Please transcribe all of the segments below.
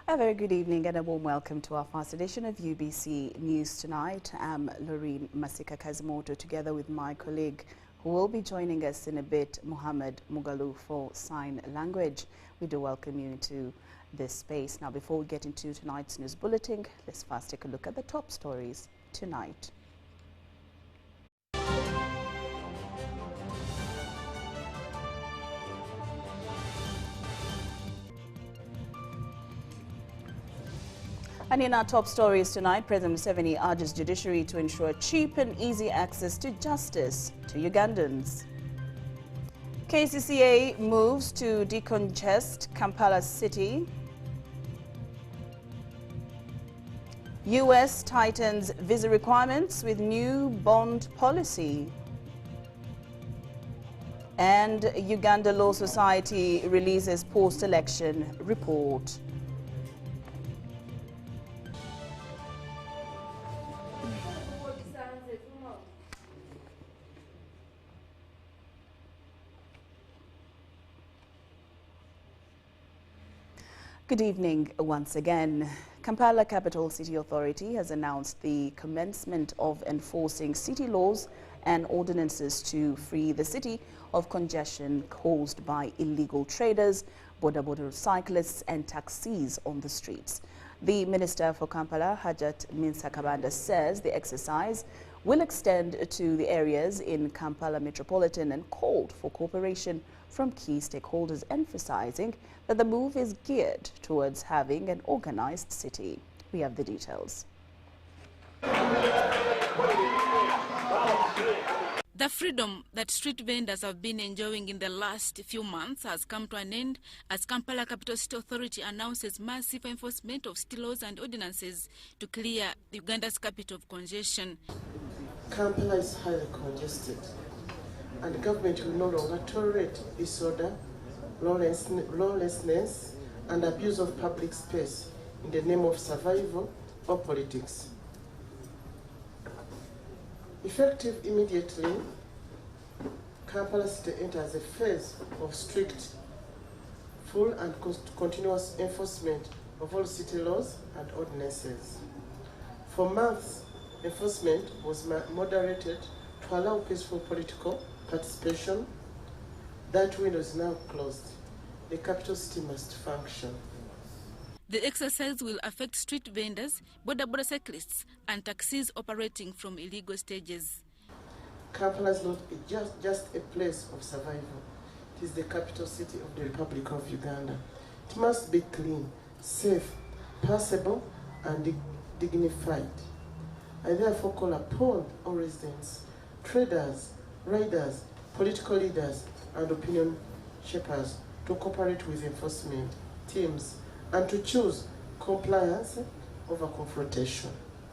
A very good evening and a warm welcome to our first edition of UBC News Tonight. I'm Lauryn Masika Kazimoto, together with my colleague who will be joining us in a bit, Mohammed Mugalu, for sign language. We do welcome you into this space. Now, before we get into tonight's news bulletin, let's first take a look at the top stories tonight. And in our top stories tonight, President Museveni urges judiciary to ensure cheap and easy access to justice to Ugandans. KCCA moves to decongest Kampala city. US tightens visa requirements with new bond policy. And Uganda Law Society releases post-election report. Good evening once again. Kampala Capital City Authority has announced the commencement of enforcing city laws and ordinances to free the city of congestion caused by illegal traders, border cyclists and taxis on the streets. The Minister for Kampala, Hajat Minsakabanda, says the exercise will extend to the areas in Kampala Metropolitan and called for cooperation from key stakeholders, emphasizing that the move is geared towards having an organized city. We have the details. The freedom that street vendors have been enjoying in the last few months has come to an end as Kampala Capital City Authority announces massive enforcement of city laws and ordinances to clear Uganda's capital of congestion. Kampala is highly congested, and the government will no longer tolerate disorder, lawlessness, and abuse of public space in the name of survival or politics. Effective immediately, Kampala City enters a phase of strict, full and continuous enforcement of all city laws and ordinances. For months, enforcement was moderated to allow peaceful political participation. That window is now closed. The capital city must function. The exercise will affect street vendors, border cyclists and taxis operating from illegal stages. Kampala is not just a place of survival. It is the capital city of the Republic of Uganda. It must be clean, safe, passable and dignified. I therefore call upon all residents, traders, riders, political leaders and opinion shapers to cooperate with enforcement teams and to choose compliance over confrontation.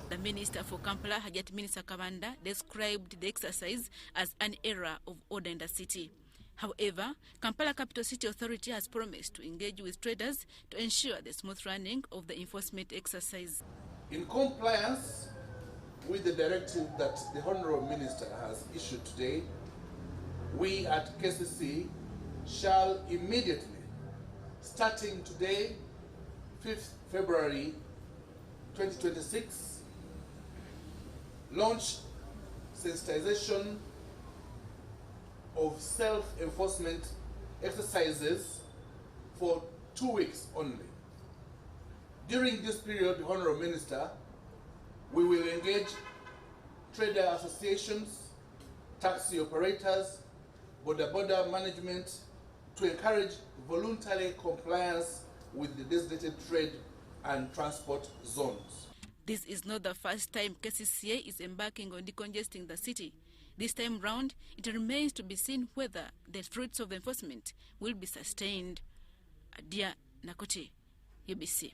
The Minister for Kampala, Hajat Minsakabanda, described the exercise as an era of order in the city. However, Kampala Capital City Authority has promised to engage with traders to ensure the smooth running of the enforcement exercise. In compliance with the directive that the Honourable Minister has issued today, we at KCC shall immediately, starting today, 5th February 2026, launch sensitization of self-enforcement exercises for 2 weeks only. During this period, the Honourable Minister, we will engage trader associations, taxi operators, border management to encourage voluntary compliance with the designated trade and transport zones. This is not the first time KCCA is embarking on decongesting the city. This time round, it remains to be seen whether the fruits of enforcement will be sustained. Adia Nakoti, UBC.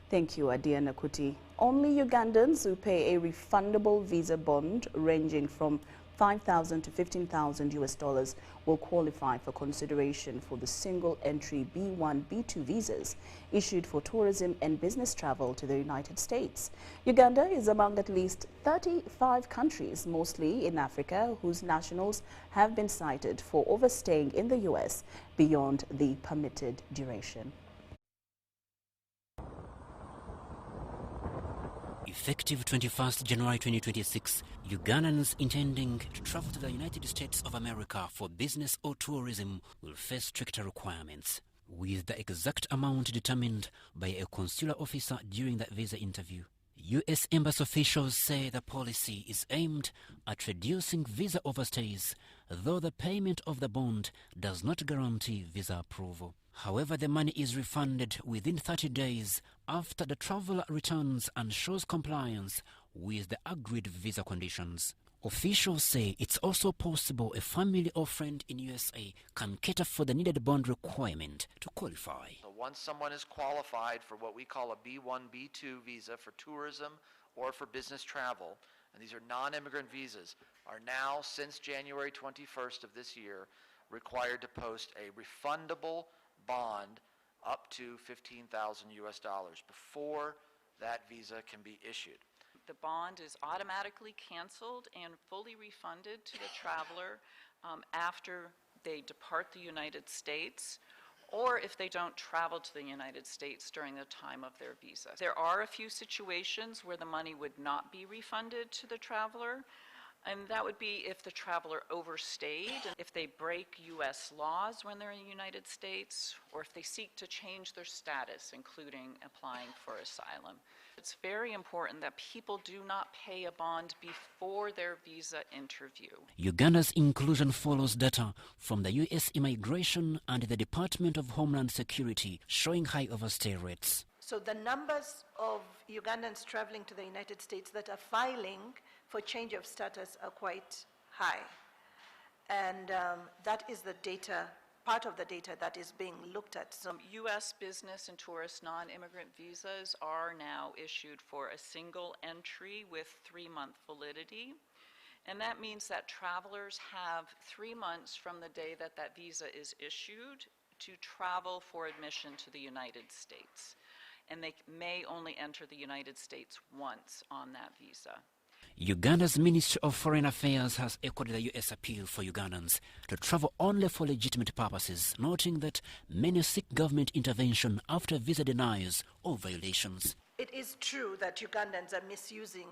Thank you, Adia Nakuti. Only Ugandans who pay a refundable visa bond ranging from $5,000 to $15,000 US will qualify for consideration for the single entry B1, B2 visas issued for tourism and business travel to the United States. Uganda is among at least 35 countries, mostly in Africa, whose nationals have been cited for overstaying in the US beyond the permitted duration. Effective 21st January 2026, Ugandans intending to travel to the United States of America for business or tourism will face stricter requirements, with the exact amount determined by a consular officer during the visa interview. U.S. Embassy officials say the policy is aimed at reducing visa overstays, though the payment of the bond does not guarantee visa approval. However, the money is refunded within 30 days after the traveler returns and shows compliance with the agreed visa conditions. Officials say it's also possible a family or friend in USA can cater for the needed bond requirement to qualify. So once someone is qualified for what we call a B1, B2 visa for tourism or for business travel, and these are non-immigrant visas, are now, since January 21st of this year, required to post a refundable bond up to $15,000 US before that visa can be issued. The bond is automatically canceled and fully refunded to the traveler after they depart the United States, or if they don't travel to the United States during the time of their visa. There are a few situations where the money would not be refunded to the traveler, and that would be if the traveler overstayed, if they break U.S. laws when they're in the United States, or if they seek to change their status, including applying for asylum. It's very important that people do not pay a bond before their visa interview. Uganda's inclusion follows data from the U.S. Immigration and the Department of Homeland Security showing high overstay rates. So the numbers of Ugandans traveling to the United States that are filing for change of status are quite high. And that is the data, part of the data that is being looked at. Some U.S. business and tourist non-immigrant visas are now issued for a single entry with 3-month validity. And that means that travelers have 3 months from the day that that visa is issued to travel for admission to the United States. And they may only enter the United States once on that visa. Uganda's Ministry of Foreign Affairs has echoed the U.S. appeal for Ugandans to travel only for legitimate purposes, noting that many seek government intervention after visa denials or violations. It is true that Ugandans are misusing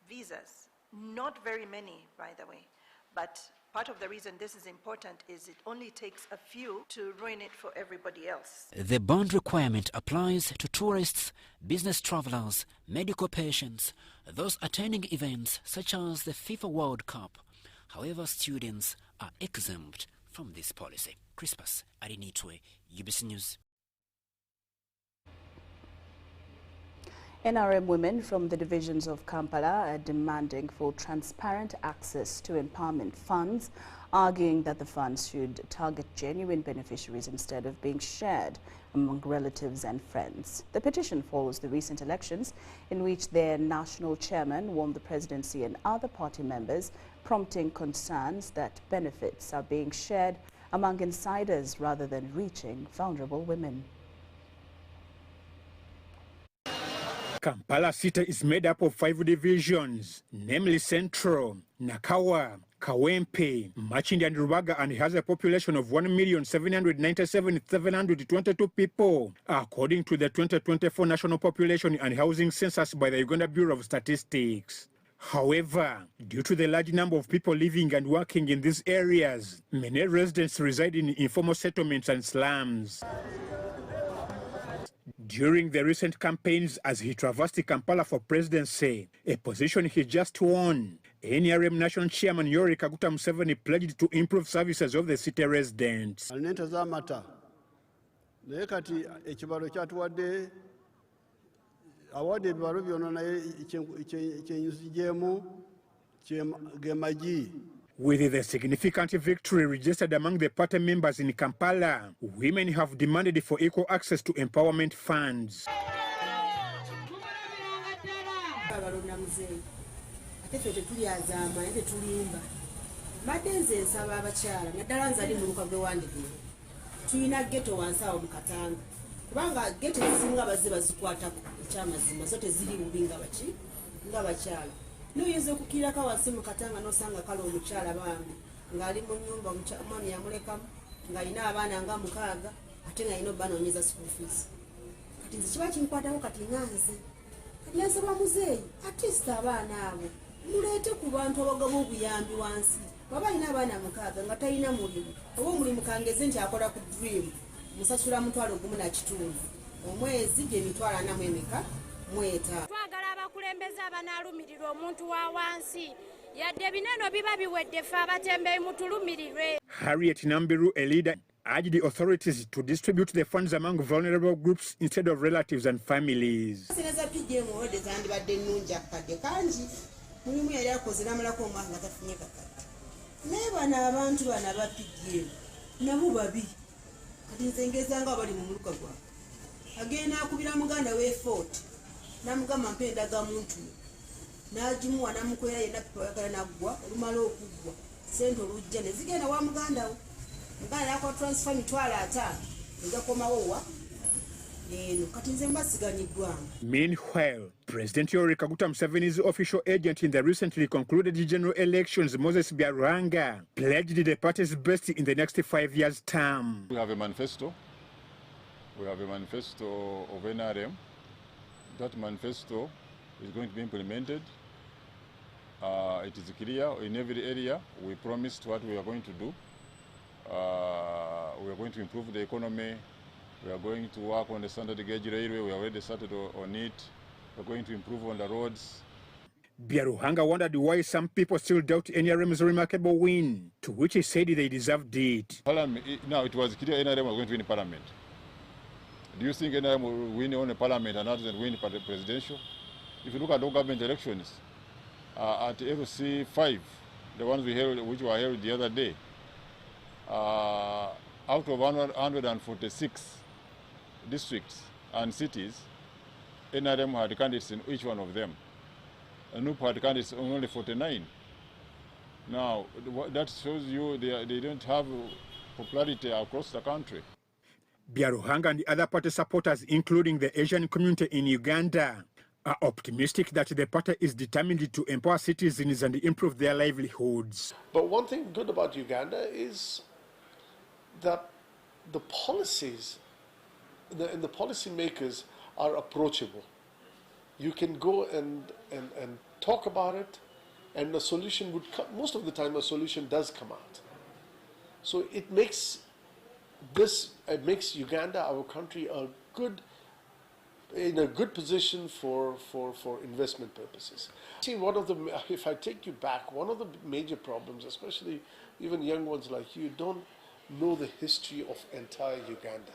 visas. Not very many, by the way. But part of the reason this is important is it only takes a few to ruin it for everybody else. The bond requirement applies to tourists, business travelers, medical patients, those attending events such as the FIFA World Cup. However, students are exempt from this policy. Crispus Arinitwe, UBC News. NRM women from the divisions of Kampala are demanding for transparent access to empowerment funds, arguing that the funds should target genuine beneficiaries instead of being shared among relatives and friends. The petition follows the recent elections in which their national chairman won the presidency and other party members, prompting concerns that benefits are being shared among insiders rather than reaching vulnerable women. Kampala City is made up of 5 divisions, namely Central, Nakawa, Kawempe, Machindi and Rubaga, and has a population of 1,797,722 people, according to the 2024 National Population and Housing Census by the Uganda Bureau of Statistics. However, due to the large number of people living and working in these areas, many residents reside in informal settlements and slums. During the recent campaigns as he traversed Kampala for presidency, a position he just won, NRM National Chairman Yoweri Kaguta Museveni pledged to improve services of the city residents. With the significant victory registered among the party members in Kampala, women have demanded for equal access to empowerment funds. Nuyinza okukirako wansi mu katanga nosanga kale omukyala bambi ng'ali mu nnyumba omwami yamulekamu ng'alina abaana nga 6 ate ng'alina obbanoonyeza school fees. Kati nze kiba kinkwatako kati nganze kati yansaba muzeeyi atisita abaana abo muleete ku bantu abagaba obuyambi wansi baba alina abaana 6 nga talina mulimu oba omulimu kangeze nti akola ku dream musasula 1.5 omwezi gye 4 twagala abakulembeze abanaalumirirwa omuntu wa wansi yadde bineno biba biwedde ffe abatembeeyi mutulumirirwe. Harriet Nambiru, a leader, urged the authorities to distribute the funds among vulnerable groups instead of relatives and families. Mulimu yali akoze n'amalako omwaka nga tafunye kakati naye bano abantu bano abapiggye nabo babi kati nze ngezanga abali mu muluka gwa agenda akubira muganda we 40 namugamba mpe endaga muntu n'agimuwa namukwera yenna pipayagala naggwa olumala okuggwa sente olujja ne zigenda wa muganda we muganda yakola transfer 5,000 egakomawo wa eno kati nze mbasiganyiddwamu. Meanwhile, President Yoweri Kaguta Museveni's official agent in the recently concluded general elections, Moses Byarwanga, pledged the party's best in the next 5 years' term. We have a manifesto. We have a manifesto of NRM. That manifesto is going to be implemented. It is clear in every area. We promised what we are going to do. We are going to improve the economy. We are going to work on the standard gauge railway. We already started on it. We are going to improve on the roads. Byarwanga wondered why some people still doubt NRM's remarkable win, to which he said they deserved it. Now, it was clear NRM was going to win parliament. Do you think NRM will win only parliament and not win the presidential? If you look at all government elections, at FC 5, the ones which were held the other day, out of 146 districts and cities, NRM had candidates in each one of them. And NUP had candidates in only 49. Now, that shows you they don't have popularity across the country. Byarwanga and the other party supporters, including the Asian community in Uganda, are optimistic that the party is determined to empower citizens and improve their livelihoods. But one thing good about Uganda is that the policies and the policymakers are approachable. You can go and talk about it, and a solution would come. Most of the time, a solution does come out. So it makes Uganda, our country, in a good position for investment purposes. See, if I take you back, one of the major problems, especially even young ones like you, don't know the history of entire Uganda.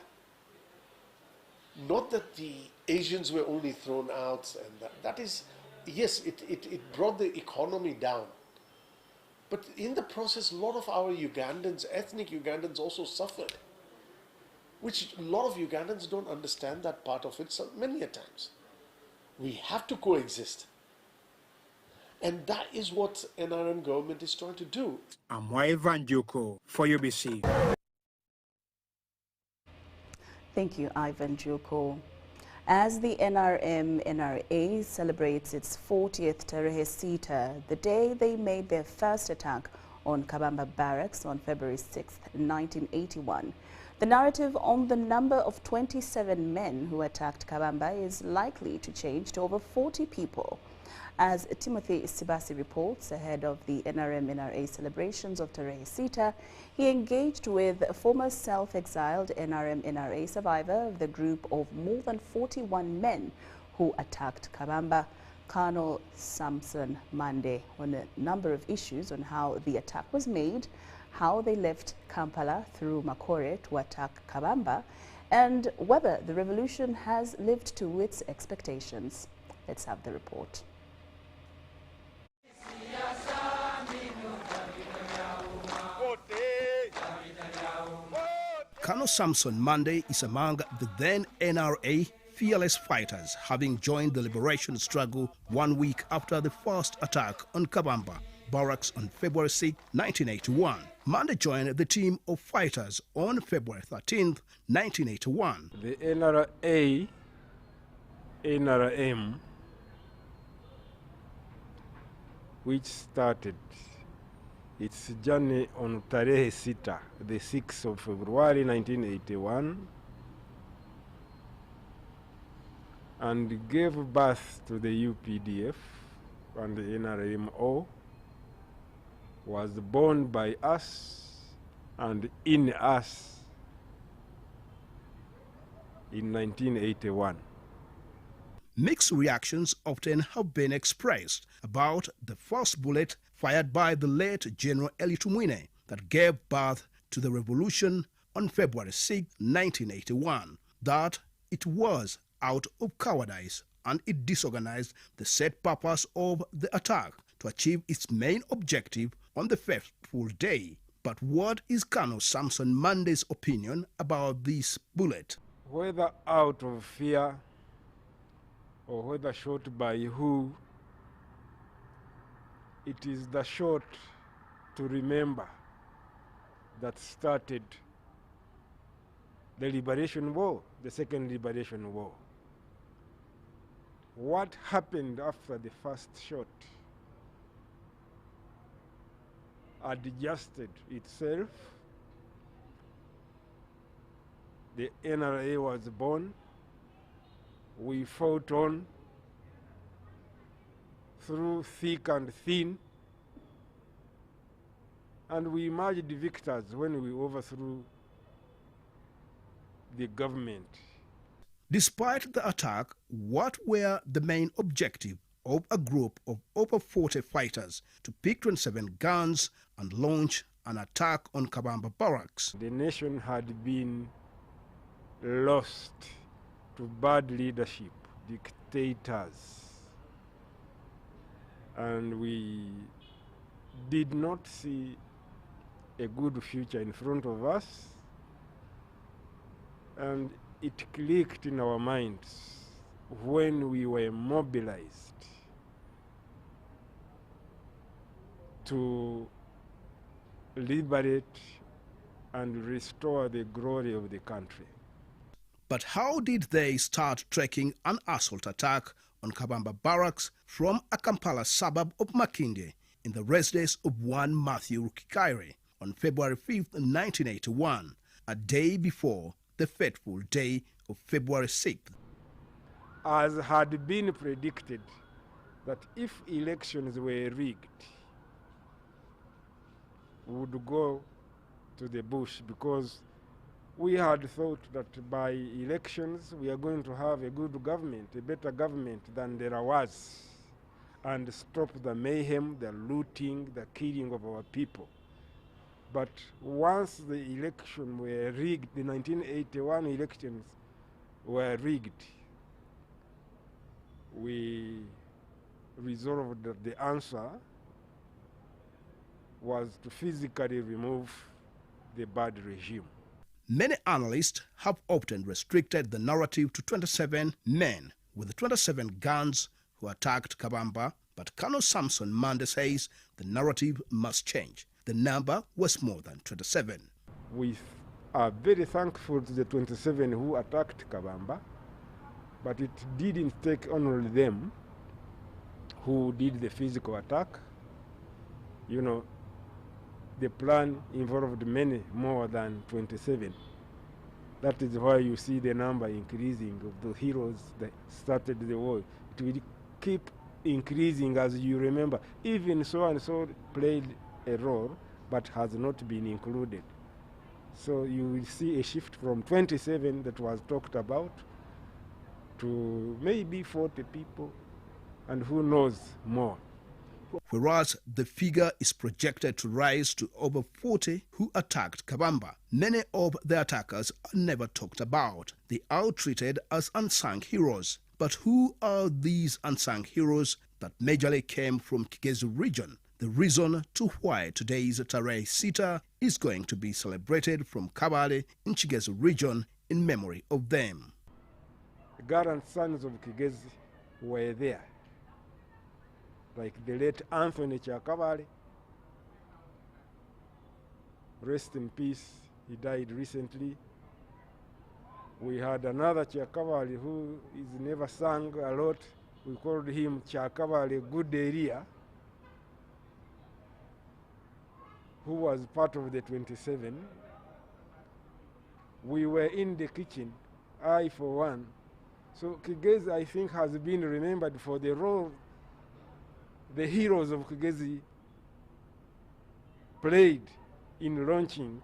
Not that the Asians were only thrown out, and that is, yes, it brought the economy down. But in the process, a lot of our Ugandans, ethnic Ugandans, also suffered, which a lot of Ugandans don't understand that part of it so many a times. We have to coexist. And that is what NRM government is trying to do. I'm Ivan Juko for UBC. Thank you, Ivan Juko. As the NRA celebrates its 40th Tarehe Sita, the day they made their first attack on Kabamba Barracks on February 6, 1981, the narrative on the number of 27 men who attacked Kabamba is likely to change to over 40 people. As Timothy Sibasi reports, ahead of the NRM-NRA celebrations of Tarehe Sita, he engaged with a former self-exiled NRM-NRA survivor of the group of more than 41 men who attacked Kabamba, Colonel Samson Mande, on a number of issues on how the attack was made, how they left Kampala through Makore to attack Kabamba, and whether the revolution has lived to its expectations. Let's have the report. Colonel Samson Mande is among the then NRA fearless fighters, having joined the liberation struggle 1 week after the first attack on Kabamba barracks on February 6, 1981. Mande joined the team of fighters on February 13, 1981. The NRA, NRM, which started its journey on Tarehe Sita, the 6th of February 1981, and gave birth to the UPDF and the NRMO, was born by us and in us in 1981. Mixed reactions often have been expressed about the first bullet fired by the late General Eli Tumwine that gave birth to the revolution on February 6, 1981, that it was out of cowardice and it disorganized the set purpose of the attack to achieve its main objective on the fateful day. But what is Colonel Samson Mande's opinion about this bullet? Whether out of fear or whether shot by who, it is the shot to remember that started the liberation war, the second liberation war. What happened after the first shot adjusted itself. The NRA was born. We fought on through thick and thin, and we emerged victors when we overthrew the government. Despite the attack, what were the main objectives of a group of over 40 fighters to pick 27 guns and launch an attack on Kabamba barracks? The nation had been lost to bad leadership, dictators, and we did not see a good future in front of us, and it clicked in our minds when we were mobilized to liberate and restore the glory of the country. But how did they start tracking an assault attack on Kabamba barracks from a Kampala suburb of Makindye in the residence of one Matthew Rukikaire on February 5th, 1981, a day before the fateful day of February 6th? As had been predicted, that if elections were rigged, we would go to the bush, because we had thought that by elections we are going to have a good government, a better government than there was, and stop the mayhem, the looting, the killing of our people. But once the election were rigged, the 1981 elections were rigged, we resolved that the answer was to physically remove the bad regime. Many analysts have often restricted the narrative to 27 men with the 27 guns who attacked Kabamba, but Colonel Samson Mande says the narrative must change. The number was more than 27. We are very thankful to the 27 who attacked Kabamba, but it didn't take only them who did the physical attack. You know, the plan involved many more than 27. That is why you see the number increasing of the heroes that started the war. It will keep increasing, as you remember. Even so-and-so played a role, but has not been included. So you will see a shift from 27 that was talked about to maybe 40 people, and who knows more. Whereas the figure is projected to rise to over 40 who attacked Kabamba. Many of the attackers are never talked about. They are treated as unsung heroes. But who are these unsung heroes that majorly came from Kigezi region? The reason to why today's Tarehe Sita is going to be celebrated from Kabale in Kigezi region in memory of them. The gallant sons of Kigezi were there, like the late Anthony Kyakabale. Rest in peace, he died recently. We had another Kyakabale who is never sung a lot. We called him Kyakabale Good Area, who was part of the 27. We were in the kitchen, I for one. So Kigezi, I think, has been remembered for the role the heroes of Kigezi played in launching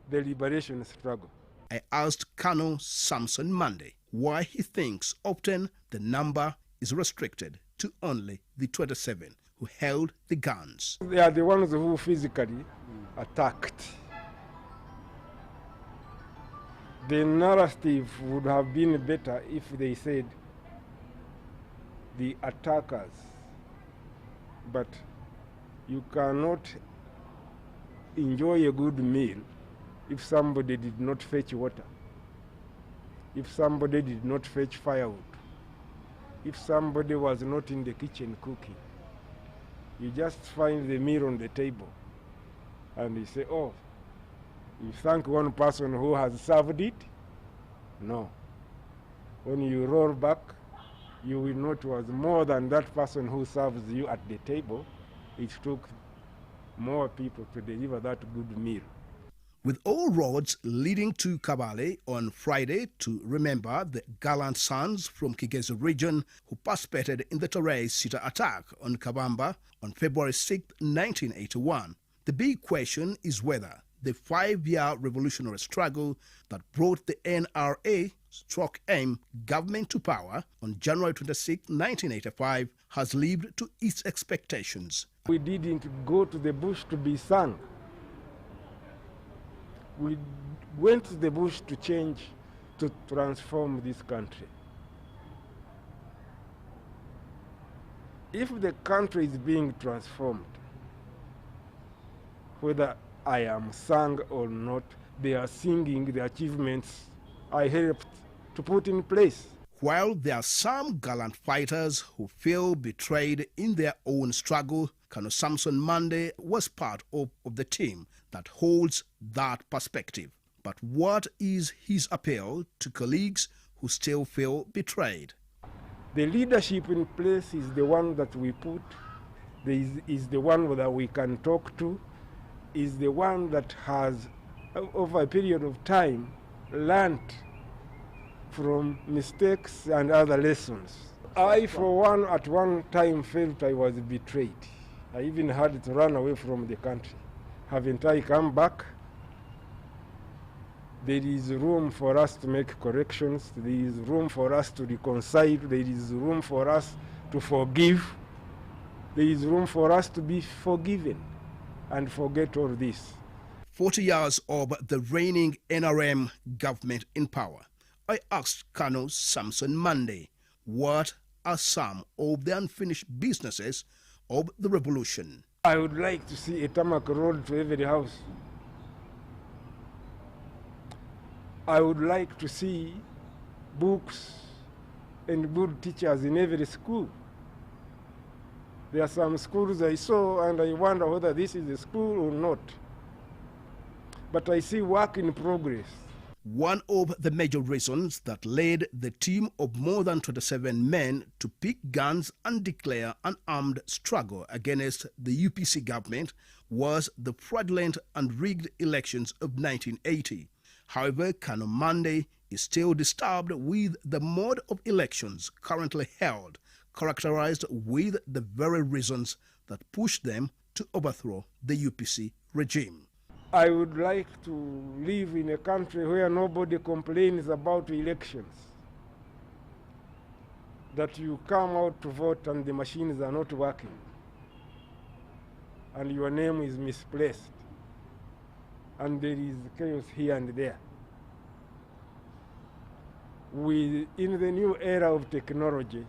the liberation struggle. I asked Colonel Samson Monday why he thinks often the number is restricted to only the 27 who held the guns. They are the ones who physically attacked. The narrative would have been better if they said the attackers, but you cannot enjoy a good meal if somebody did not fetch water, if somebody did not fetch firewood, if somebody was not in the kitchen cooking. You just find the meal on the table and you say, oh, you thank one person who has served it? No. When you roll back, you will know it was more than that person who serves you at the table. It took more people to deliver that good meal. With all roads leading to Kabale on Friday to remember the gallant sons from Kigezi region who participated in the Tarehe Sita attack on Kabamba on February 6, 1981. The big question is whether the 5-year revolutionary struggle that brought the NRA/M government to power on January 26, 1985 has lived to its expectations. We didn't go to the bush to be sung. We went to the bush to change, to transform this country. If the country is being transformed, whether I am sung or not, they are singing the achievements I helped to put in place. While there are some gallant fighters who feel betrayed in their own struggle, Colonel Samson Monday was part of the team that holds that perspective. But what is his appeal to colleagues who still feel betrayed? The leadership in place is the one that we put, is the one that we can talk to, is the one that has, over a period of time, learned from mistakes and other lessons. I, for one, at one time felt I was betrayed. I even had to run away from the country. Haven't I come back? There is room for us to make corrections. There is room for us to reconcile. There is room for us to forgive. There is room for us to be forgiven and forget all this. 40 years of the reigning NRM government in power. I asked Colonel Samson Monday, what are some of the unfinished businesses of the revolution? I would like to see a tarmac road to every house. I would like to see books and good teachers in every school. There are some schools I saw and I wonder whether this is a school or not. But I see work in progress. One of the major reasons that led the team of more than 27 men to pick guns and declare an armed struggle against the UPC government was the fraudulent and rigged elections of 1980. However, Colonel Monday is still disturbed with the mode of elections currently held, characterized with the very reasons that pushed them to overthrow the UPC regime. I would like to live in a country where nobody complains about elections. That you come out to vote and the machines are not working, and your name is misplaced, and there is chaos here and there. In the new era of technology,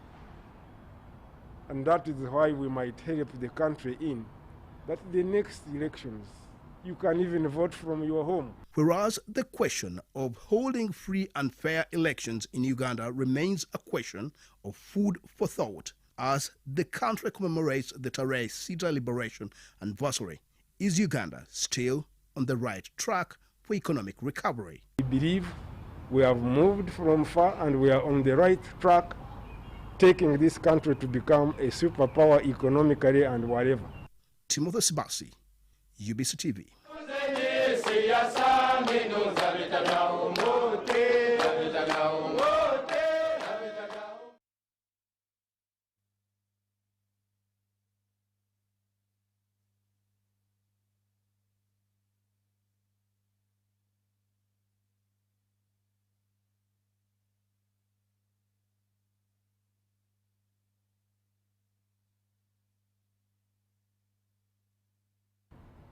and that is why we might help the country in, that the next elections, you can even vote from your home. Whereas the question of holding free and fair elections in Uganda remains a question of food for thought as the country commemorates the Tarehe Sita liberation anniversary. Is Uganda still on the right track for economic recovery? We believe we have moved from far and we are on the right track, taking this country to become a superpower economically and whatever. Timothy Sibasi, UBC TV.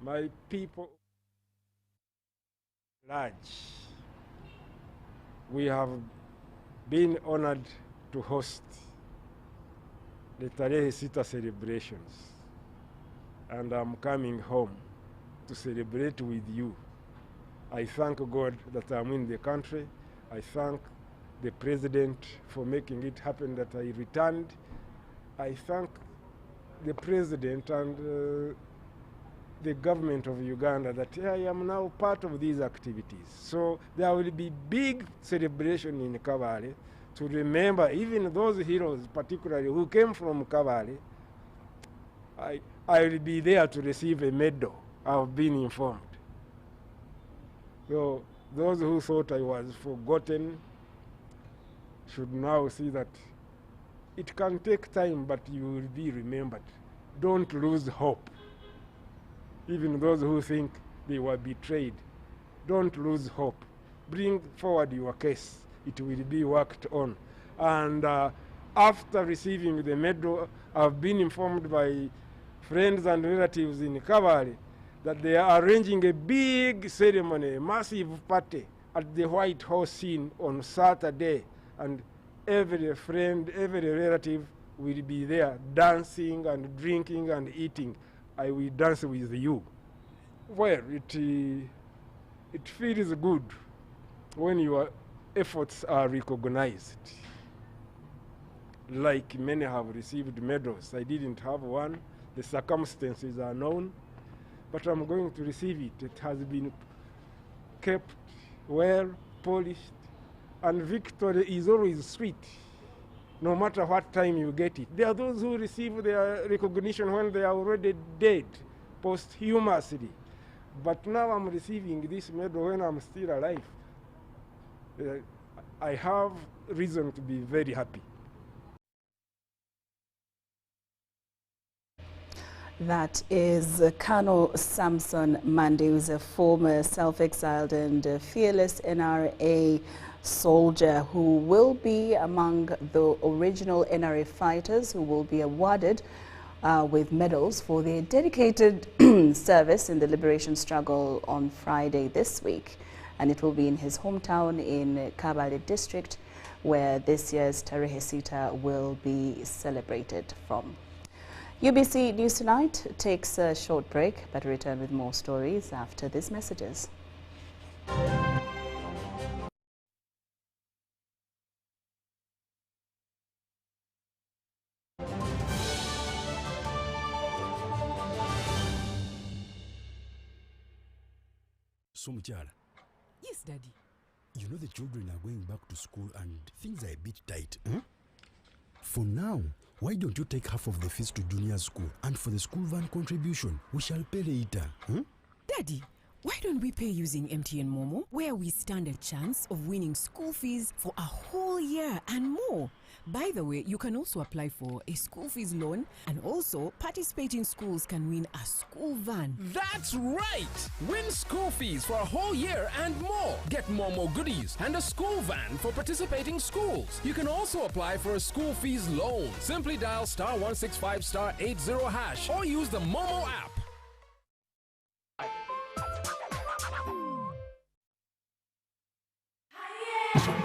My people large, we have been honored to host the Tarehe Sita celebrations, and I'm coming home to celebrate with you. I thank God that I'm in the country. I thank the President for making it happen that I returned. I thank the President and the government of Uganda that I am now part of these activities. So there will be big celebration in Kabale to remember even those heroes, particularly who came from Kabale. I will be there to receive a medal, I've been informed. So those who thought I was forgotten should now see that it can take time, but you will be remembered. Don't lose hope. Even those who think they were betrayed, don't lose hope. Bring forward your case. It will be worked on. And after receiving the medal, I've been informed by friends and relatives in Kabale that they are arranging a big ceremony, a massive party at the White House scene on Saturday. And every friend, every relative will be there dancing and drinking and eating. I will dance with you. Well, it feels good when your efforts are recognized. Like many have received medals. I didn't have one. The circumstances are known, but I'm going to receive it. It has been kept well, polished, and victory is always sweet, no matter what time you get it. There are those who receive their recognition when they are already dead, posthumously. But now I'm receiving this medal when I'm still alive. I have reason to be very happy. That is Colonel Samson Mande, who is a former self-exiled and fearless NRA soldier who will be among the original NRA fighters who will be awarded with medals for their dedicated service in the liberation struggle on Friday this week. And it will be in his hometown in Kabale district, where this year's Tarehe Sita will be celebrated from. UBC News Tonight takes a short break, but return with more stories after these messages. So, Muchala. Yes, Daddy. You know the children are going back to school and things are a bit tight. For now, why don't you take half of the fees to junior school, and for the school van contribution, we shall pay later. Daddy, Why don't we pay using MTN Momo, where we stand a chance of winning school fees for a whole year and more? By the way, you can also apply for a school fees loan, and also participating schools can win a school van. That's right! Win school fees for a whole year and more. Get Momo goodies and a school van for participating schools. You can also apply for a school fees loan. Simply dial *165 *80# or use the Momo app.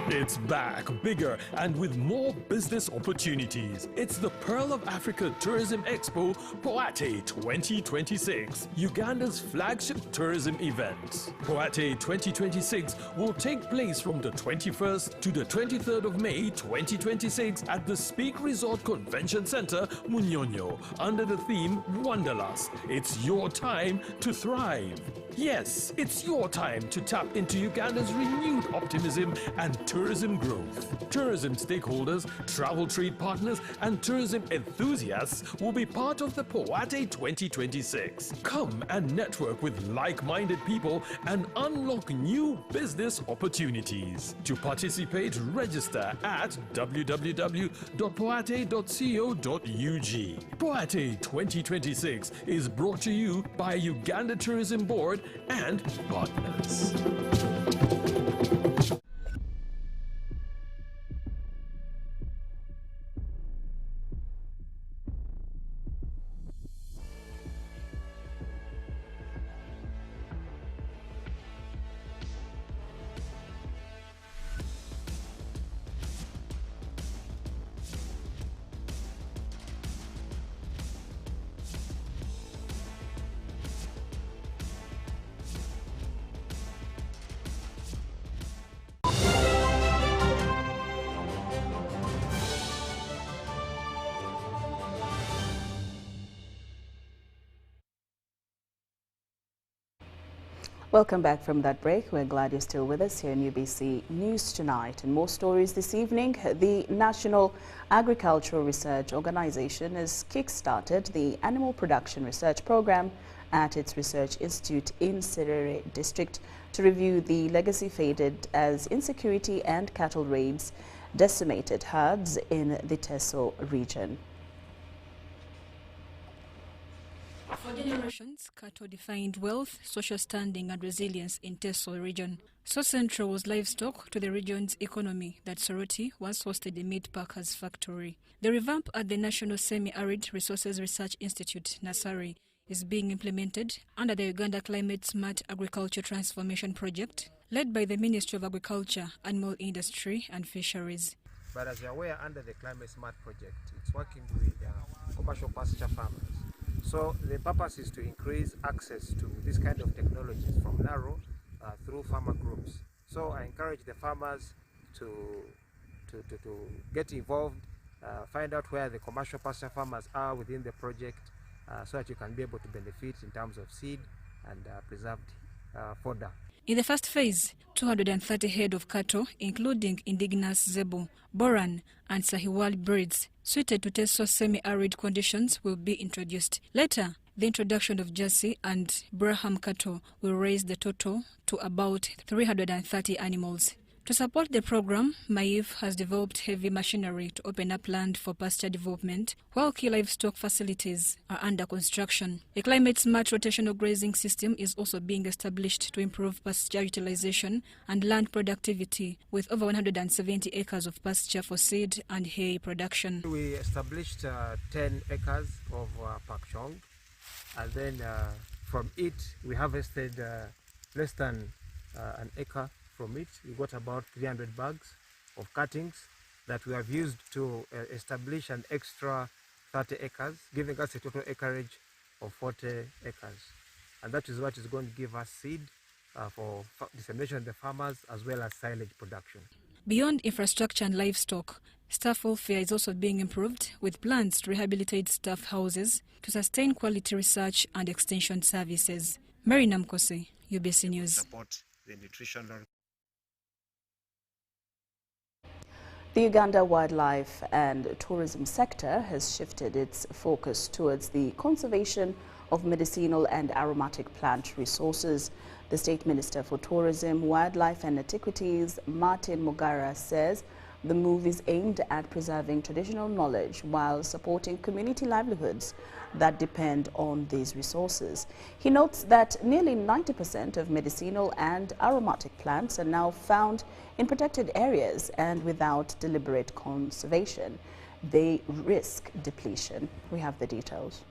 It's back, bigger and with more business opportunities. It's the Pearl of Africa Tourism Expo, Poate 2026, Uganda's flagship tourism event. Poate 2026 will take place from the 21st to the 23rd of May 2026 at the Speak Resort Convention Center, Munyonyo, under the theme Wanderlust. It's your time to thrive. Yes, it's your time to tap into Uganda's renewed optimism and tourism growth. Tourism stakeholders, travel trade partners, and tourism enthusiasts will be part of the Poate 2026. Come and network with like-minded people and unlock new business opportunities. To participate, register at www.poate.co.ug. Poate 2026 is brought to you by Uganda Tourism Board and partners. Welcome back from that break. We're glad you're still with us here in UBC News Tonight. And more stories this evening. The National Agricultural Research Organization has kick-started the Animal Production Research Program at its research institute in Serere District to review the legacy faded as insecurity and cattle raids decimated herds in the Teso region. For generations, cattle defined wealth, social standing and resilience in Teso region. So central was livestock to the region's economy that Soroti once hosted a meat packers factory. The revamp at the National Semi-Arid Resources Research Institute, NASARI, is being implemented under the Uganda Climate Smart Agriculture Transformation Project, led by the Ministry of Agriculture, Animal Industry and Fisheries. But as you're aware, under the Climate Smart Project, it's working with commercial pasture farmers. So the purpose is to increase access to this kind of technologies from narrow through farmer groups. So I encourage the farmers to get involved, find out where the commercial pasture farmers are within the project so that you can be able to benefit in terms of seed and preserved fodder. In the first phase, 230 head of cattle, including indigenous Zebu, Boran and Sahiwal breeds, suited to Teso semi-arid conditions, will be introduced. Later, the introduction of Jersey and Braham cattle will raise the total to about 330 animals. To support the program, MAIF has developed heavy machinery to open up land for pasture development, while key livestock facilities are under construction. A climate-smart rotational grazing system is also being established to improve pasture utilization and land productivity, with over 170 acres of pasture for seed and hay production. We established 10 acres of pakchong, and then from it we harvested less than an acre. From it, we got about 300 bags of cuttings that we have used to establish an extra 30 acres, giving us a total acreage of 40 acres. And that is what is going to give us seed for dissemination of the farmers as well as silage production. Beyond infrastructure and livestock, staff welfare is also being improved with plans to rehabilitate staff houses to sustain quality research and extension services. Mary Namkose, UBC News. Support the nutritional. The Uganda wildlife and tourism sector has shifted its focus towards the conservation of medicinal and aromatic plant resources. The State Minister for Tourism, Wildlife and Antiquities, Martin Mugara, says the move is aimed at preserving traditional knowledge while supporting community livelihoods that depend on these resources. He notes that nearly 90% of medicinal and aromatic plants are now found in protected areas, and without deliberate conservation, they risk depletion. We have the details.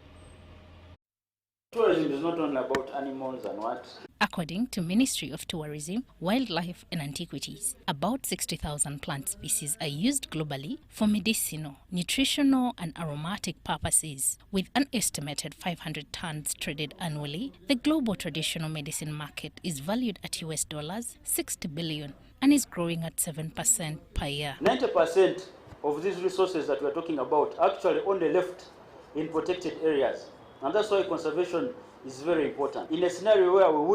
Tourism is not only about animals and what? According to Ministry of Tourism, Wildlife and Antiquities, about 60,000 plant species are used globally for medicinal, nutritional and aromatic purposes. With an estimated 500 tons traded annually, the global traditional medicine market is valued at US dollars 60 billion and is growing at 7% per year. 90% of these resources that we are talking about actually only left in protected areas. And that's why conservation is very important. In a scenario where we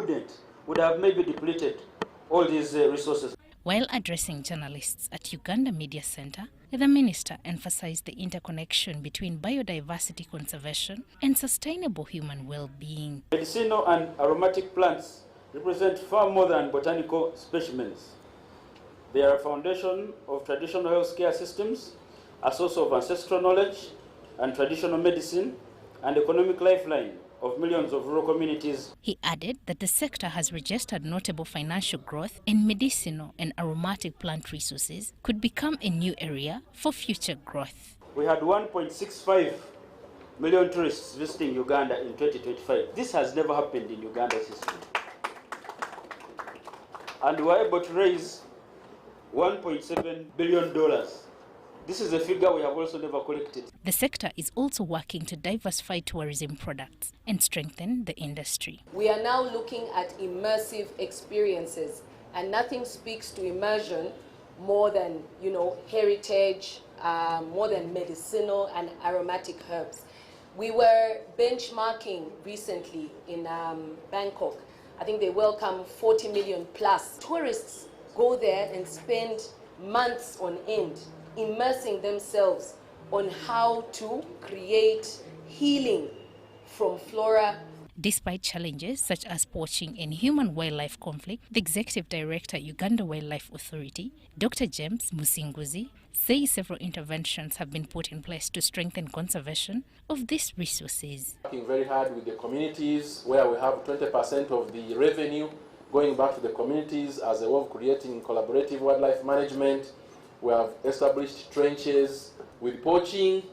would have maybe depleted all these resources. While addressing journalists at Uganda Media Center, the minister emphasized the interconnection between biodiversity conservation and sustainable human well-being. Medicinal and aromatic plants represent far more than botanical specimens. They are a foundation of traditional healthcare systems, a source of ancestral knowledge and traditional medicine, and economic lifeline of millions of rural communities. He added that the sector has registered notable financial growth, and medicinal and aromatic plant resources could become a new area for future growth. We had 1.65 million tourists visiting Uganda in 2025. This has never happened in Uganda's history. And we were able to raise $1.7 billion. This is a figure we have also never collected. The sector is also working to diversify tourism products and strengthen the industry. We are now looking at immersive experiences, and nothing speaks to immersion more than, heritage, more than medicinal and aromatic herbs. We were benchmarking recently in Bangkok. I think they welcome 40 million plus. Tourists go there and spend months on end immersing themselves on how to create healing from flora. Despite challenges such as poaching and human-wildlife conflict, the Executive Director, Uganda Wildlife Authority, Dr. James Musinguzi, says several interventions have been put in place to strengthen conservation of these resources. Working very hard with the communities, where we have 20% of the revenue going back to the communities as a way of creating collaborative wildlife management. We have established trenches with poaching.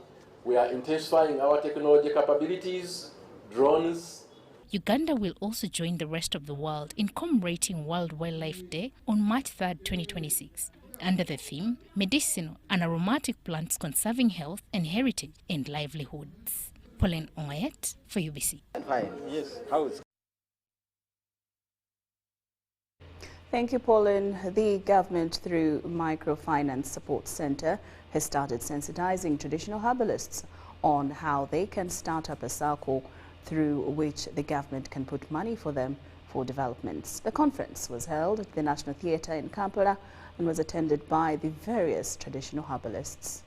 We are intensifying our technology capabilities, drones. Uganda will also join the rest of the world in commemorating World Wildlife Day on March 3rd, 2026, under the theme, Medicinal and Aromatic Plants Conserving Health and Heritage and Livelihoods. Pauline Ongayet for UBC. Fine, yes. How is Thank you, Pauline. The government, through Microfinance Support Center, has started sensitizing traditional herbalists on how they can start up a circle through which the government can put money for them for developments. The conference was held at the National Theatre in Kampala and was attended by the various traditional herbalists.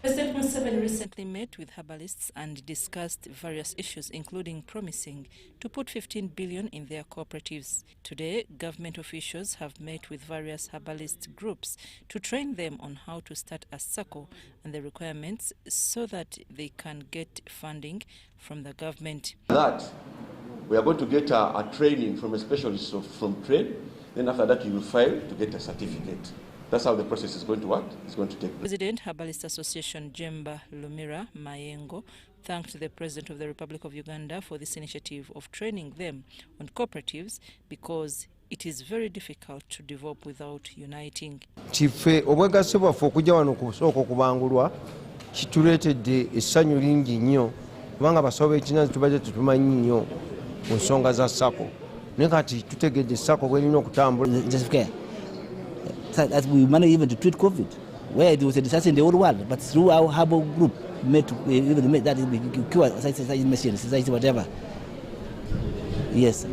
President Museveni recently met with herbalists and discussed various issues, including promising to put 15 billion in their cooperatives. Today, government officials have met with various herbalist groups to train them on how to start a circle and the requirements so that they can get funding from the government. That we are going to get a training from a specialist from trade. Then after that, you will file to get a certificate. That's how the process is going to work. It's going to take place. President Herbalist Association Jemba Lumira Mayengo thanked the President of the Republic of Uganda for this initiative of training them on cooperatives because it is very difficult to develop without uniting. Chife obwegasse bwaffe okujja wano ku kusooka okubangulwa kituleetedde essanyu lingi nnyo kubanga abasawo b'ekinansi tubadde tetumanyi nnyo ku nsonga za SACCO naye kati tutegedde SACCO bw'erina okutambula. That we managed even to treat COVID, where it was a disaster in the whole world, but through our herbal group, even made that cure machines, whatever. Yes.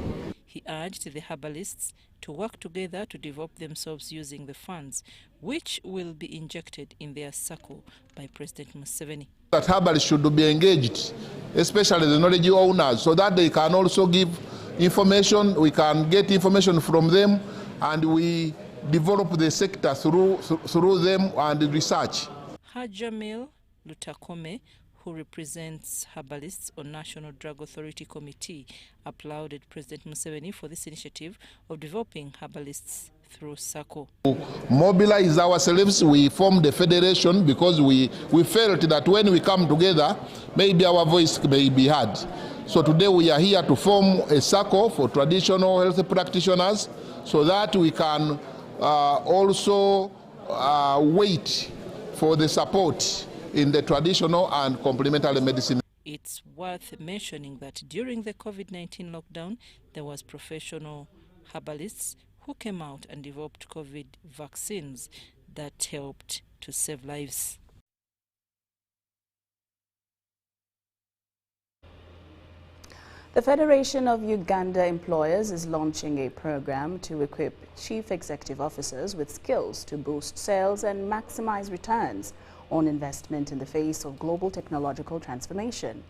He urged the herbalists to work together to develop themselves using the funds, which will be injected in their circle by President Museveni. That herbalists should be engaged, especially the knowledge owners, so that they can also give information, we can get information from them, and we develop the sector through them and research. Hajamil Lutakome, who represents Herbalists on National Drug Authority Committee, applauded President Museveni for this initiative of developing Herbalists through SACCO. To mobilize ourselves, we formed a federation because we felt that when we come together, maybe our voice may be heard. So today we are here to form a SACCO for traditional health practitioners so that we can also wait for the support in the traditional and complementary medicine. It's worth mentioning that during the COVID-19 lockdown, there was professional herbalists who came out and developed COVID vaccines that helped to save lives. The Federation of Uganda Employers is launching a program to equip chief executive officers with skills to boost sales and maximize returns on investment in the face of global technological transformation.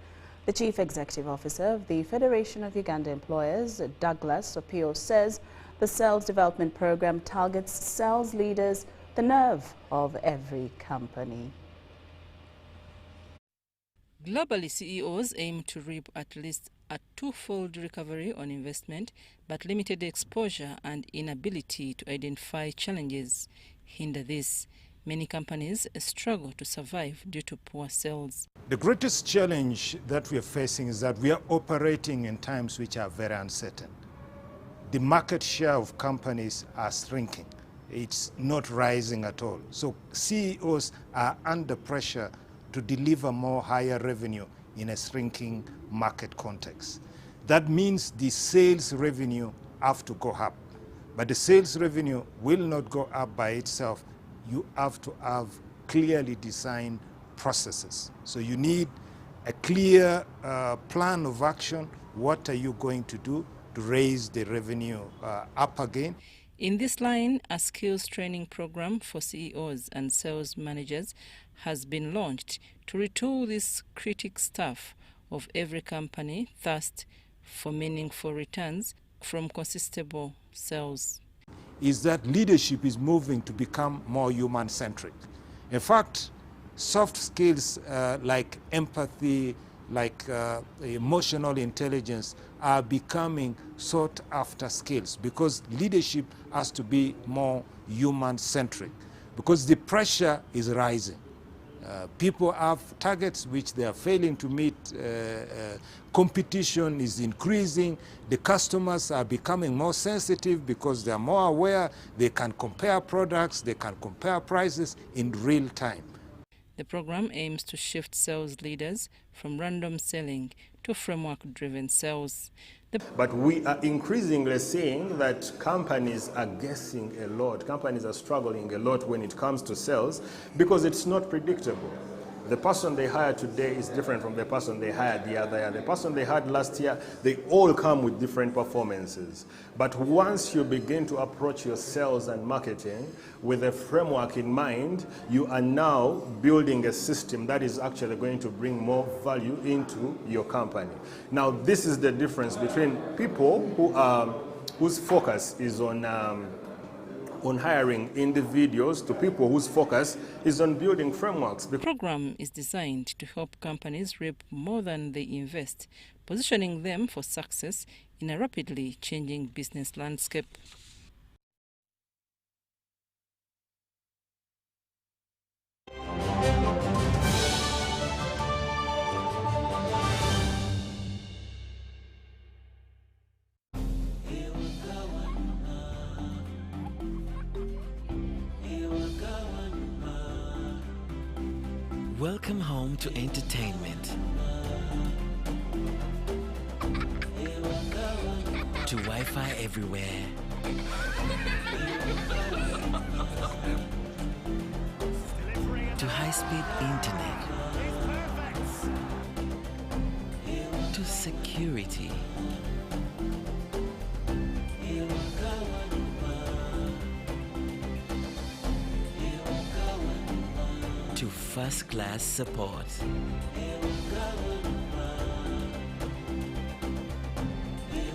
The chief executive officer of the Federation of Uganda Employers, Douglas Opio, says the sales development program targets sales leaders, the nerve of every company. Globally, CEOs aim to reap at least a twofold recovery on investment, but limited exposure and inability to identify challenges hinder this. Many companies struggle to survive due to poor sales. The greatest challenge that we are facing is that we are operating in times which are very uncertain. The market share of companies are shrinking. It's not rising at all. So CEOs are under pressure to deliver more higher revenue in a shrinking market context. That means the sales revenue have to go up. But the sales revenue will not go up by itself. You have to have clearly designed processes. So you need a clear plan of action. What are you going to do to raise the revenue up again? In this line, a skills training program for CEOs and sales managers has been launched to retool this critic staff of every company thirst for meaningful returns from consistent sales. Is that leadership is moving to become more human-centric. In fact, soft skills like empathy, like emotional intelligence are becoming sought-after skills because leadership has to be more human-centric because the pressure is rising. People have targets which they are failing to meet. Competition is increasing. The customers are becoming more sensitive because they are more aware. They can compare products, they can compare prices in real time. The program aims to shift sales leaders from random selling to framework-driven sales. But we are increasingly seeing that companies are guessing a lot. Companies are struggling a lot when it comes to sales because it's not predictable. The person they hire today is different from the person they hired the other year. The person they hired last year, they all come with different performances. But once you begin to approach your sales and marketing with a framework in mind, you are now building a system that is actually going to bring more value into your company. Now, this is the difference between people whose focus is on hiring individuals to people whose focus is on building frameworks. The program is designed to help companies reap more than they invest, positioning them for success in a rapidly changing business landscape. Welcome home to entertainment, to Wi-Fi everywhere, to high-speed internet, to security, to first-class support.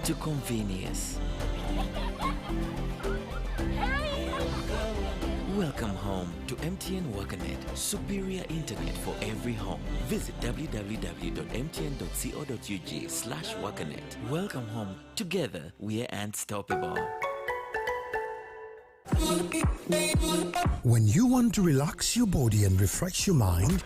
To convenience. Welcome home to MTN WakaNet, superior internet for every home. Visit www.mtn.co.ug/WakaNet. Welcome home. Together, we're unstoppable. When you want to relax your body and refresh your mind,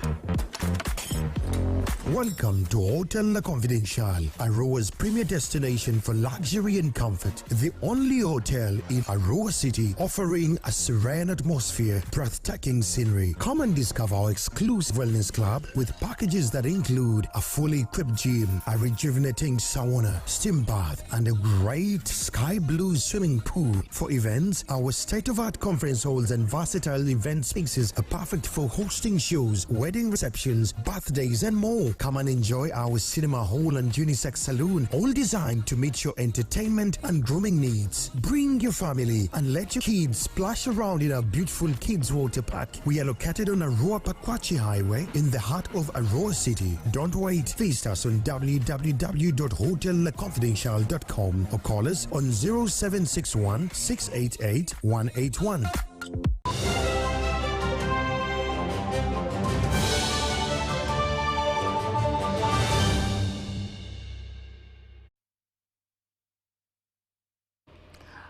welcome to Hotel La Confidential, Aroa's premier destination for luxury and comfort. The only hotel in Aroa City offering a serene atmosphere, breathtaking scenery. Come and discover our exclusive wellness club with packages that include a fully equipped gym, a rejuvenating sauna, steam bath, and a great sky blue swimming pool. For events, our state-of-art conference halls and versatile event spaces are perfect for hosting shows, wedding receptions, birthdays, and more. Come and enjoy our cinema hall and unisex saloon, all designed to meet your entertainment and grooming needs. Bring your family and let your kids splash around in our beautiful kids water park. We are located on Aroa Pakwachi Highway in the heart of Aroa City. Don't wait. Visit us on www.hotellaconfidential.com or call us on 0761 688 181.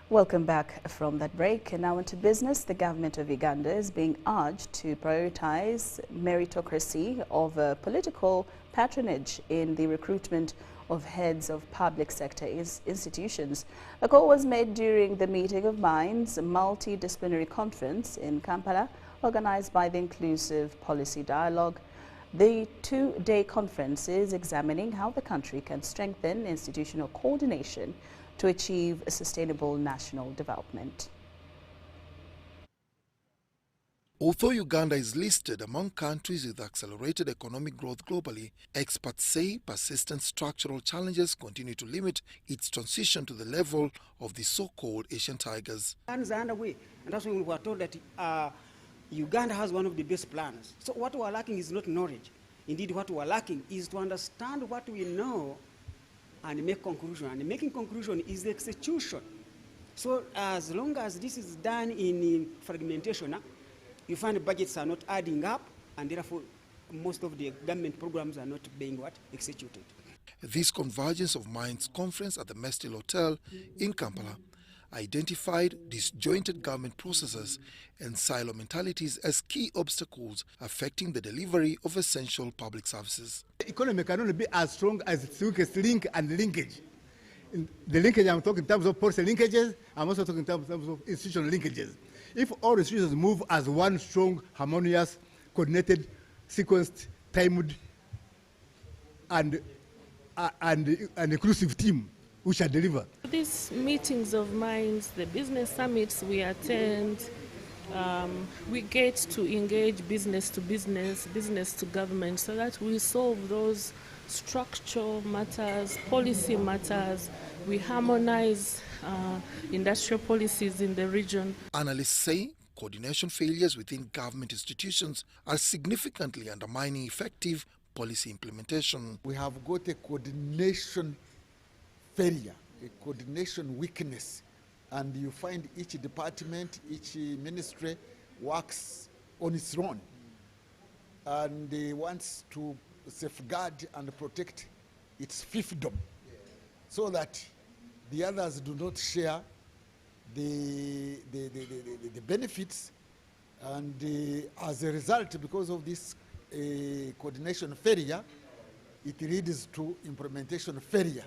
Welcome back from that break. And now into business. The government of Uganda is being urged to prioritize meritocracy over political patronage in the recruitment of heads of public sector institutions. A call was made during the Meeting of Minds multidisciplinary conference in Kampala, organized by the Inclusive Policy Dialogue. The two-day conference is examining how the country can strengthen institutional coordination to achieve a sustainable national development. Although Uganda is listed among countries with accelerated economic growth globally, experts say persistent structural challenges continue to limit its transition to the level of the so-called Asian tigers. Plans are underway, and that's when we were told that Uganda has one of the best plans. So what we are lacking is not knowledge. Indeed, what we are lacking is to understand what we know and make conclusion. And making conclusion is the execution. So as long as this is done in fragmentation, you find the budgets are not adding up, and therefore most of the government programs are not being executed. This Convergence of Minds conference at the Mestil Hotel in Kampala identified disjointed government processes and silo mentalities as key obstacles affecting the delivery of essential public services. The economy can only be as strong as its weakest link and linkage. In the linkage, I'm talking in terms of policy linkages, I'm also talking in terms of institutional linkages. If all institutions move as one strong, harmonious, coordinated, sequenced, timed, and inclusive team, we shall deliver. These meetings of minds, the business summits we attend, we get to engage business to business, business to government, so that we solve those structural matters, policy matters. We harmonize industrial policies in the region. Analysts say coordination failures within government institutions are significantly undermining effective policy implementation. We have got a coordination failure, a coordination weakness, and you find each department, each ministry works on its own, and wants to safeguard and protect its fiefdom, so that the others do not share the benefits, and as a result, because of this coordination failure, it leads to implementation failure.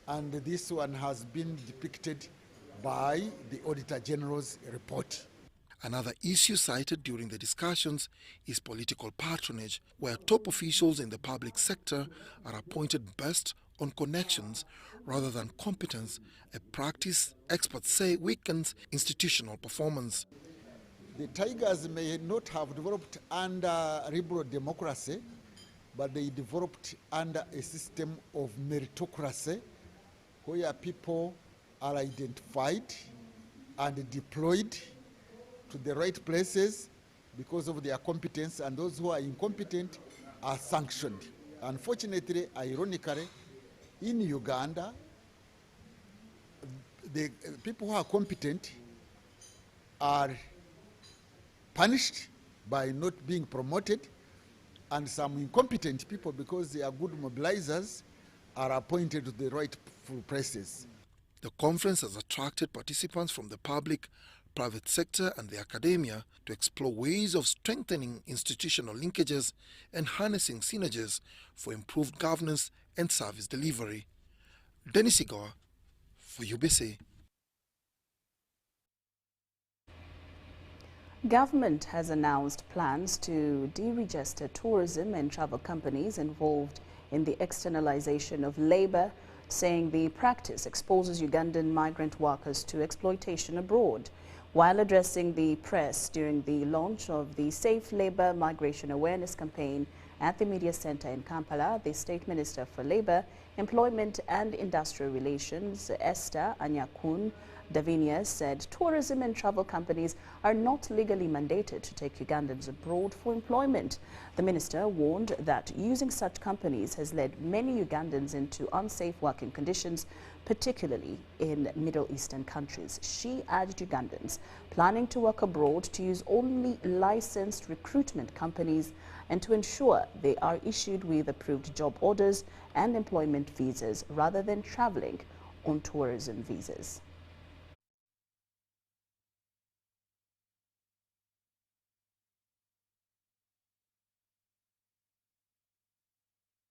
And this one has been depicted by the Auditor General's report. Another issue cited during the discussions is political patronage, where top officials in the public sector are appointed based on connections rather than competence, a practice experts say weakens institutional performance. The Tigers may not have developed under liberal democracy, but they developed under a system of meritocracy, where people are identified and deployed to the right places because of their competence, and those who are incompetent are sanctioned. Unfortunately, ironically, in Uganda, the people who are competent are punished by not being promoted, and some incompetent people, because they are good mobilizers, are appointed to the rightful places. The conference has attracted participants from the public, private sector and the academia to explore ways of strengthening institutional linkages and harnessing synergies for improved governance and service delivery. Dennis Igawa for UBC. Government has announced plans to deregister tourism and travel companies involved in the externalization of labor, saying the practice exposes Ugandan migrant workers to exploitation abroad. While addressing the press during the launch of the Safe Labour Migration Awareness Campaign at the Media Centre in Kampala, the State Minister for Labour, Employment and Industrial Relations, Esther Anyakun Davinia, said tourism and travel companies are not legally mandated to take Ugandans abroad for employment. The minister warned that using such companies has led many Ugandans into unsafe working conditions, particularly in Middle Eastern countries. She urged Ugandans planning to work abroad to use only licensed recruitment companies and to ensure they are issued with approved job orders and employment visas rather than traveling on tourism visas.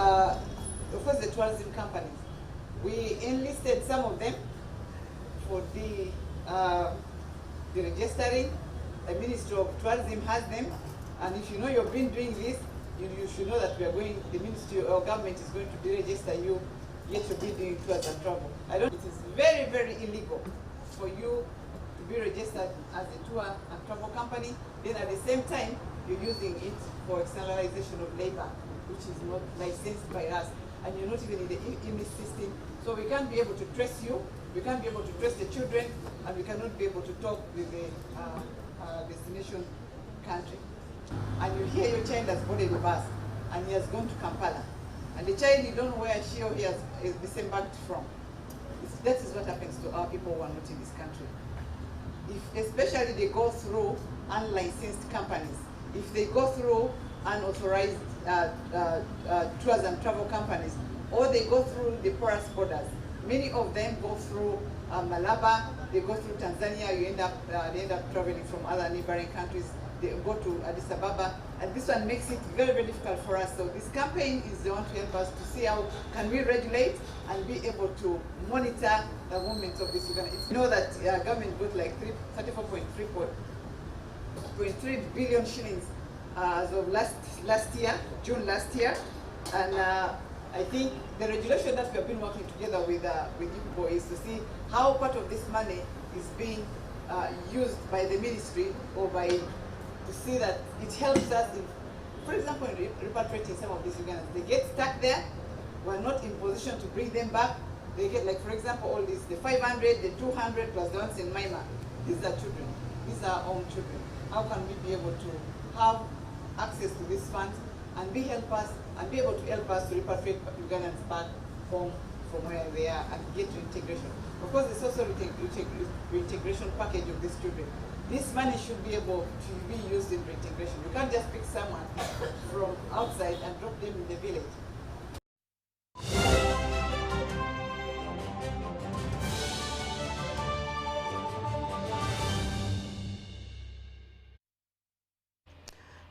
Of course, the tourism companies, we enlisted some of them for the registering. The Ministry of Tourism has them, and if you know you've been doing this, you should know that we are going. The Ministry or government is going to deregister you, yet you'll be doing tours and travel. It is very, very illegal for you to be registered as a tour and travel company. Then at the same time, you're using it for externalization of labor, which is not licensed by us, and you're not even in the IMIS system. So we can't be able to trace you, we can't be able to trace the children, and we cannot be able to talk with the destination country. And you hear your child has boarded a bus, and he has gone to Kampala. And the child, you don't know where she or he has disembarked from. That is what happens to our people who are not in this country. If especially they go through unlicensed companies, if they go through unauthorized tours and travel companies, or they go through the porous borders. Many of them go through Malaba, they go through Tanzania, they end up traveling from other neighboring countries, they go to Addis Ababa, and this one makes it very, very difficult for us. So this campaign is the one to help us to see how can we regulate and be able to monitor the movement of this Uganda. You know that government got like 34.3 billion shillings as of last year, June last year, and I think the regulation that we have been working together with IPPO is to see how part of this money is being used by the ministry or to see that it helps us in, for example, in repatriating some of these Ugandans. They get stuck there, we're not in position to bring them back. They get, like, for example, all these, the 500, the 200 plus the ones in Maima. These are children, these are our own children. How can we be able to have access to these funds and be able to help us to repatriate Ugandans back home from where they are and get to integration. Of course, there's also reintegration package of these children. This money should be able to be used in reintegration. You can't just pick someone from outside and drop them in the village.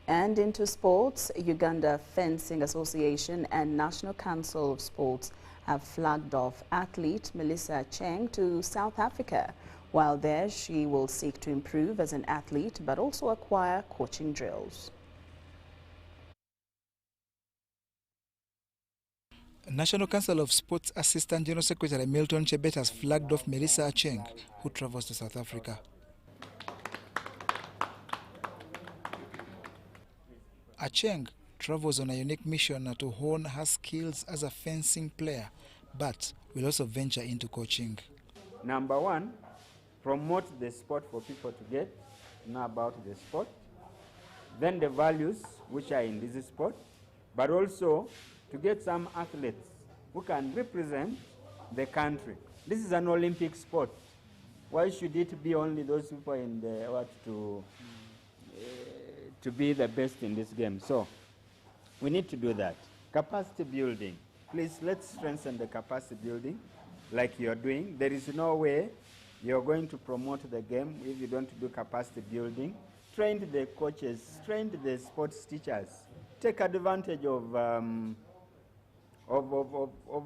And into sports, Uganda Fencing Association and National Council of Sports have flagged off athlete Melissa Cheng to South Africa. While there, she will seek to improve as an athlete but also acquire coaching drills. National Council of Sports Assistant General Secretary Milton Chebet has flagged off Melissa Cheng, who travels to South Africa. Acheng travels on a unique mission to hone her skills as a fencing player, but will also venture into coaching. Number one, promote the sport for people to get know about the sport. then the values which are in this sport, but also to get some athletes who can represent the country. This is an Olympic sport. Why should it be only those people in the to be the best in this game? So we need to do that. Capacity building. Please, let's strengthen the capacity building like you're doing. There is no way you're going to promote the game if you don't do capacity building. Train the coaches, train the sports teachers. Take advantage of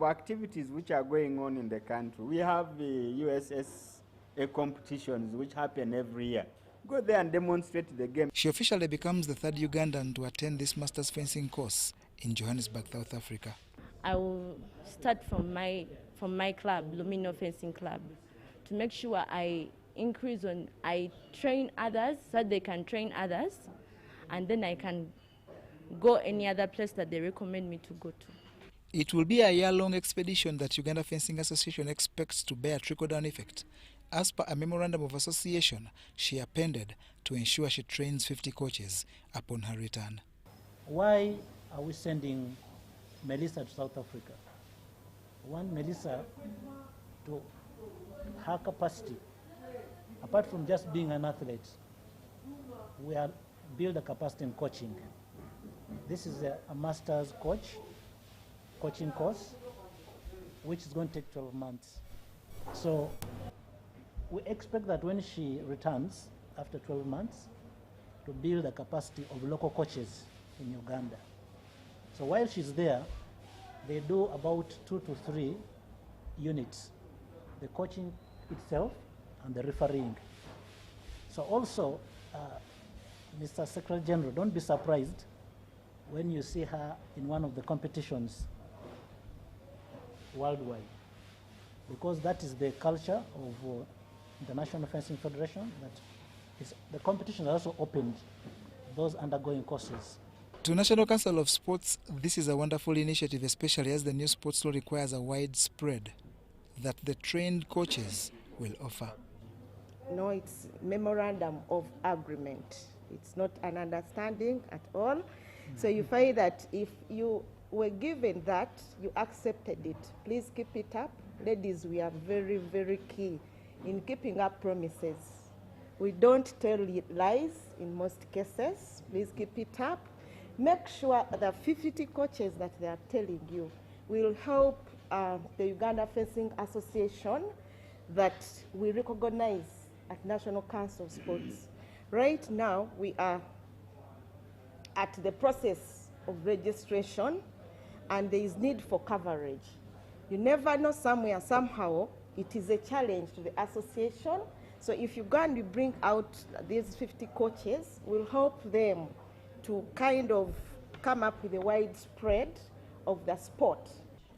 activities which are going on in the country. We have the USSA competitions which happen every year. Go there and demonstrate the game. She officially becomes the third Ugandan to attend this Masters fencing course in Johannesburg, South Africa. I will start from my club, Lumino Fencing Club, to make sure I increase on, I train others so that they can train others, and then I can go any other place that they recommend me to go to. It will be a year-long expedition that Uganda Fencing Association expects to bear a trickle-down effect, as per a memorandum of association she appended to ensure she trains 50 coaches upon her return. Why are we sending Melissa to South Africa? We want Melissa to her capacity, apart from just being an athlete, we are build a capacity in coaching. This is a master's coaching course, which is going to take 12 months. So we expect that when she returns after 12 months, to build a capacity of local coaches in Uganda. So while she's there, they do about 2 to 3 units, the coaching itself and the refereeing. So also, Mr. Secretary General, don't be surprised when you see her in one of the competitions worldwide, because that is the culture of International Fencing Federation, that is, the competition is also opened those undergoing courses. To National Council of Sports, this is a wonderful initiative, especially as the new sports law requires a wide spread that the trained coaches will offer. No, it's memorandum of agreement. It's not an understanding at all. So you find that if you were given that, you accepted it. Please keep it up. Ladies, we are very, very key in keeping up promises. We don't tell lies in most cases. Please keep it up. Make sure the 50 coaches that they are telling you will help the Uganda Fencing Association that we recognize at National Council of Sports. Right now, we are at the process of registration, and there is need for coverage. You never know, somewhere, somehow, it is a challenge to the association. So if you go and you bring out these 50 coaches, we'll help them to kind of come up with a widespread of the sport.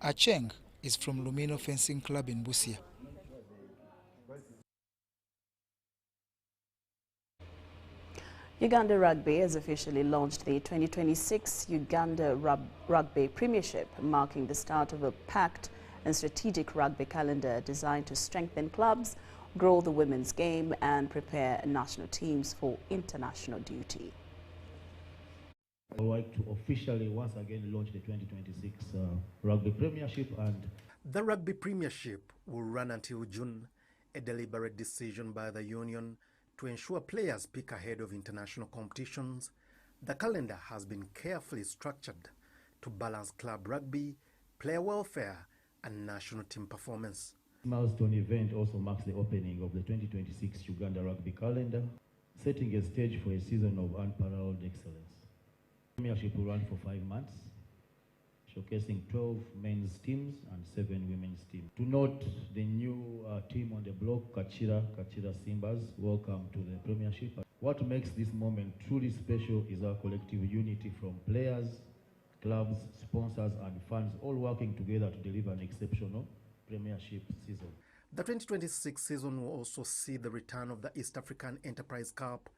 Acheng is from Lumino Fencing Club in Busia. Uganda Rugby has officially launched the 2026 Uganda Rugby Premiership, marking the start of a packed and strategic rugby calendar designed to strengthen clubs, grow the women's game and prepare national teams for international duty. I would like to officially once again launch the 2026 Rugby Premiership. And the Rugby Premiership will run until June, a deliberate decision by the union to ensure players pick ahead of international competitions. The calendar has been carefully structured to balance club rugby, player welfare and national team performance. This milestone event also marks the opening of the 2026 Uganda Rugby calendar, setting a stage for a season of unparalleled excellence. The Premiership will run for 5 months, showcasing 12 men's teams and 7 women's teams. To note the new team on the block, Kachira Simbas, welcome to the Premiership. What makes this moment truly special is our collective unity from players, clubs, sponsors and fans, all working together to deliver an exceptional Premiership season. The 2026 season will also see the return of the East African Enterprise Cup,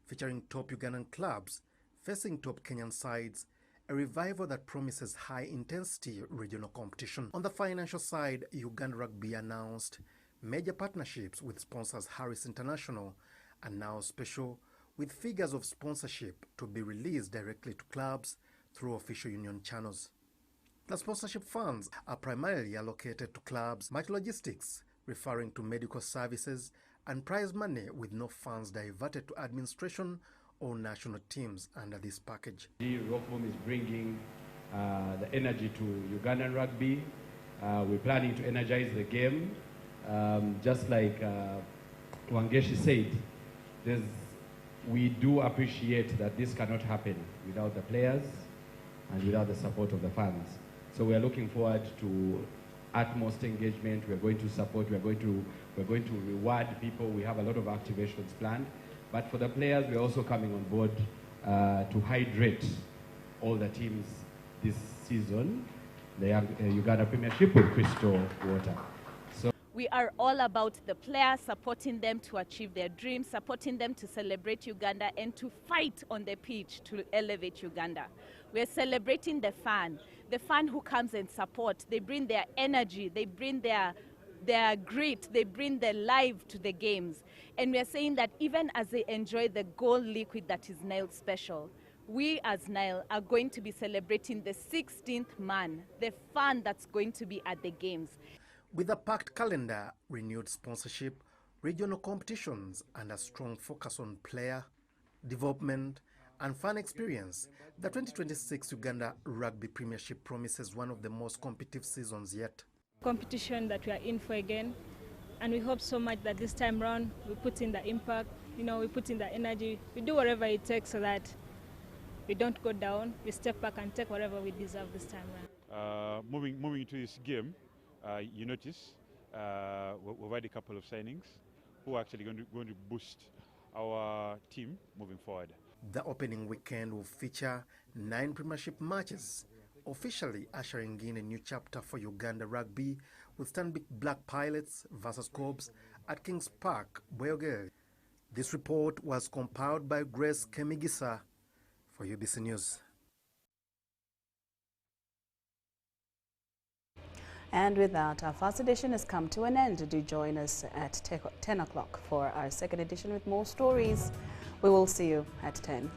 featuring top Ugandan clubs facing top Kenyan sides, a revival that promises high-intensity regional competition. On the financial side, Uganda Rugby announced major partnerships with sponsors Harris International and Now Special, with figures of sponsorship to be released directly to clubs through official union channels. The sponsorship funds are primarily allocated to clubs, match logistics, referring to medical services, and prize money, with no funds diverted to administration or national teams under this package. The Rockboom is bringing the energy to Ugandan rugby. We're planning to energize the game. Just like Wangeshi said, we do appreciate that this cannot happen without the players and without the support of the fans. So we are looking forward to utmost engagement. We are going to support, we're going to reward people. We have a lot of activations planned. But for the players, we're also coming on board to hydrate all the teams this season, the Uganda Premiership, with crystal water. We are all about the players, supporting them to achieve their dreams, supporting them to celebrate Uganda and to fight on the pitch to elevate Uganda. We are celebrating the fan who comes and supports. They bring their energy, they bring their grit, they bring their life to the games. And we are saying that even as they enjoy the gold liquid that is Nile Special, we as Nile are going to be celebrating the 16th man, the fan that's going to be at the games. With a packed calendar, renewed sponsorship, regional competitions, and a strong focus on player development and fan experience, the 2026 Uganda Rugby Premiership promises one of the most competitive seasons yet. Competition that we are in for again, and we hope so much that this time round we put in the impact, we put in the energy, we do whatever it takes so that we don't go down, we step back and take whatever we deserve this time round. Moving into this game, you notice we've had a couple of signings who are actually going to boost our team moving forward. The opening weekend will feature 9 premiership matches, officially ushering in a new chapter for Uganda Rugby, with Stanbic Black Pilots versus Cobs at Kings Park, Bweyogere. This report was compiled by Grace Kemigisa for UBC News. And with that, our first edition has come to an end. Do join us at 10 o'clock for our second edition with more stories. We will see you at 10.